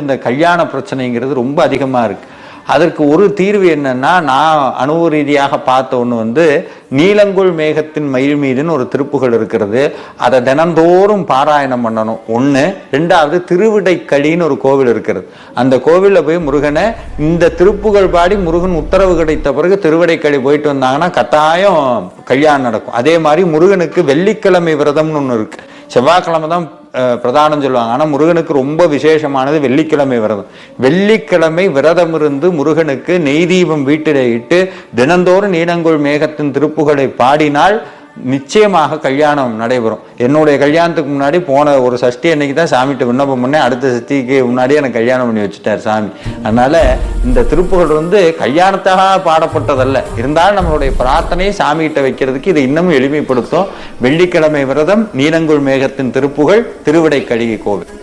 இந்த கல்யாண பிரச்சனைங்கிறது ரொம்ப அதிகமா இருக்கு. அதற்கு ஒரு தீர்வு என்னன்னா, நான் அனுபவ ரீதியாக பார்த்த ஒண்ணு நீலங்குள் மேகத்தின் மயில் மீதுன்னு ஒரு திருப்புகள் இருக்கிறது. அதை தினந்தோறும் பாராயணம் பண்ணணும் ஒண்ணு. ரெண்டாவது திருவிடைக்களின்னு ஒரு கோவில் இருக்கிறது. அந்த கோவில்ல போய் முருகனை இந்த திருப்புகள் பாடி முருகன் உத்தரவு கிடைத்த பிறகு திருவிடைக்களி போயிட்டு வந்தாங்கன்னா கட்டாயம் கல்யாணம் நடக்கும். அதே மாதிரி முருகனுக்கு வெள்ளிக்கிழமை விரதம்னு ஒண்ணு இருக்கு. செவ்வாய்க்கிழமை தான் பிரதானம் சொல்லுவாங்க. ஆனா முருகனுக்கு ரொம்ப விசேஷமானது வெள்ளிக்கிழமை விரதம். வெள்ளிக்கிழமை விரதம் இருந்து முருகனுக்கு நெய் தீபம் வீட்டிலே இட்டு தினந்தோறும் நீலங்குள் மேகத்தின் திருப்புகளை பாடினால் நிச்சயமாக கல்யாணம் நடைபெறும். என்னுடைய கல்யாணத்துக்கு முன்னாடி போன ஒரு சஷ்டி அன்னைக்கு தான் சாமிகிட்ட விண்ணப்பம் பண்ணேன். அடுத்த சஷ்டிக்கு முன்னாடியே எனக்கு கல்யாணம் பண்ணி வச்சுட்டார் சாமி. அதனால இந்த திருப்புகள் கல்யாணத்தாக பாடப்பட்டதல்ல. இருந்தாலும் நம்மளுடைய பிரார்த்தனையை சாமிகிட்ட வைக்கிறதுக்கு இதை இன்னமும் எளிமைப்படுத்தும். வெள்ளிக்கிழமை விரதம், நீலங்குள் மேகத்தின் திருப்புகள், திருவிடைக்களி கோவில்.